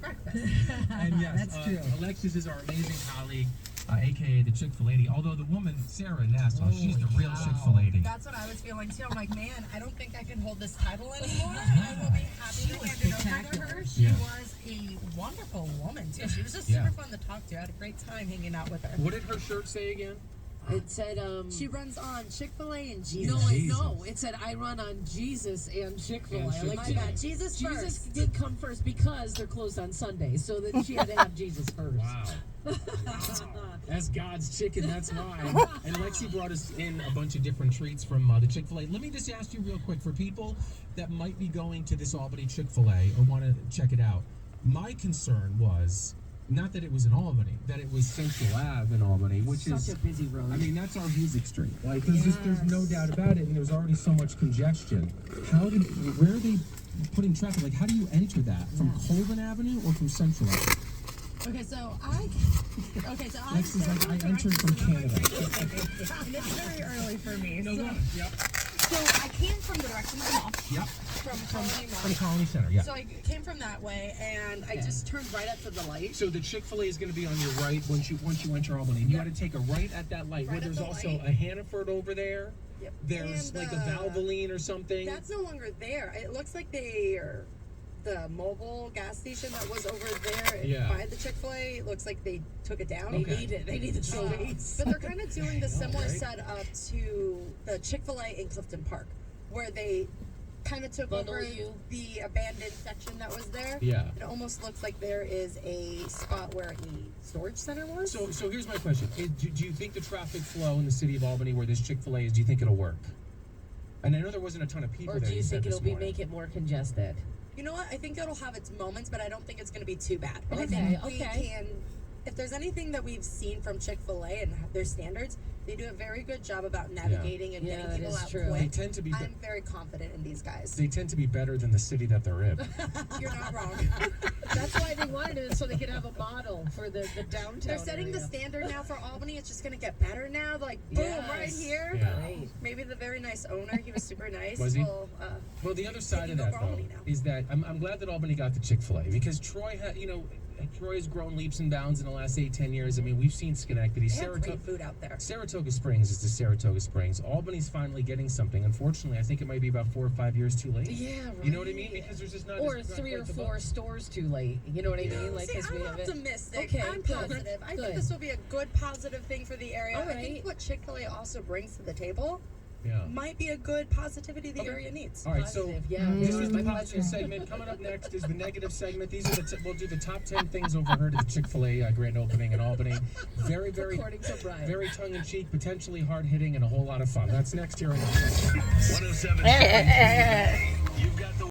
breakfast. And yes, That's true. Alexis is our amazing colleague, aka the Chick-fil-lady. Although the woman, Sarah in Nassau, she's the real Chick-fil-lady. That's what I was feeling too. I'm like, man, I don't think I can hold this title anymore. I will be happy to hand it over to her. She was a wonderful woman too. She was just super fun to talk to. I had a great time hanging out with her. What did her shirt say again? It said, She runs on Chick-fil-A and Jesus. no, it said, I run on Jesus and Chick-fil-A. And I like My bad. Jesus Jesus first. did come first because they're closed on Sundays, so that she had to have Jesus first. Wow. That's God's chicken, that's why. And Lexi brought us in a bunch of different treats from the Chick-fil-A. Let me just ask you real quick, for people that might be going to this Albany Chick-fil-A or want to check it out, my concern was, not that it was in Albany, that it was Central Ave in Albany, which is Such a busy road. I mean, that's our music street. Like, there's no doubt about it, and there's already so much congestion. Where are they putting traffic? Like, how do you enter that? From Colburn Avenue or from Central Avenue? Okay, so Lex is like, I entered from Canada. and it's very early for me. No, go on. Yep. So I came from the direction of the mall. Yep. From From Colony Center, yeah. So I came from that way, and I just turned right up to the light. So the Chick-fil-A is going to be on your right once you enter Albany. You got to take a right at that light. Right Where there's at the also light. a Hannaford over there. Yep. There's And, like a Valvoline or something. That's no longer there. It looks like they are the mobile gas station that was over there by the Chick-fil-A. It looks like they took it down. Okay. They need the space. But they're kind of doing the similar right? setup to the Chick-fil-A in Clifton Park, where they kind of took over the abandoned section that was there. Yeah. It almost looks like there is a spot where a storage center was. So here's my question. Do you think the traffic flow in the city of Albany where this Chick-fil-A is, do you think it'll work? And I know there wasn't a ton of people Or there. do you think it'll morning. make it more congested? You know what? I think it'll have its moments, but I don't think it's going to be too bad. And I Okay, think we okay. can, if there's anything that we've seen from Chick-fil-A and their standards, they do a very good job about navigating and getting people out They quick. tend to be. I'm very confident in these guys. They tend to be better than the city that they're in. You're not wrong. That's why they wanted it, so they could have a model for the downtown. They're setting the standard now for Albany. It's just going to get better now. Like, boom, right here. Yeah. Great. Maybe the very nice owner. He was super nice. Was he? Well, The other side of taking that, over though, Albany now. is that I'm glad that Albany got the Chick-fil-A, because Troy had, Troy has grown leaps and bounds in the last 8-10 years. I mean, we've seen Schenectady, they have great food out there. Saratoga Springs is the Saratoga Springs. Albany's finally getting something. Unfortunately, I think it might be about 4 or 5 years too late. Yeah, right. You know what I mean? Because there's just not. Or there's not 3 or quite the 4 stores too late. You know what I mean? Like, See, 'cause we I'm have it. optimistic. Okay, I'm good. positive. I Good. think this will be a good, positive thing for the area. All I right. think what Chick-fil-A also brings to the table Yeah. might be a good positivity the area needs. All right, so Positive, yeah. this was the My positive segment. Coming up next is the negative segment. These are we'll do the top 10 things overheard at the Chick-fil-A grand opening in Albany. Very, very, According to Brian. very tongue-in-cheek, potentially hard-hitting, and a whole lot of fun. That's next here on the 107. You've got the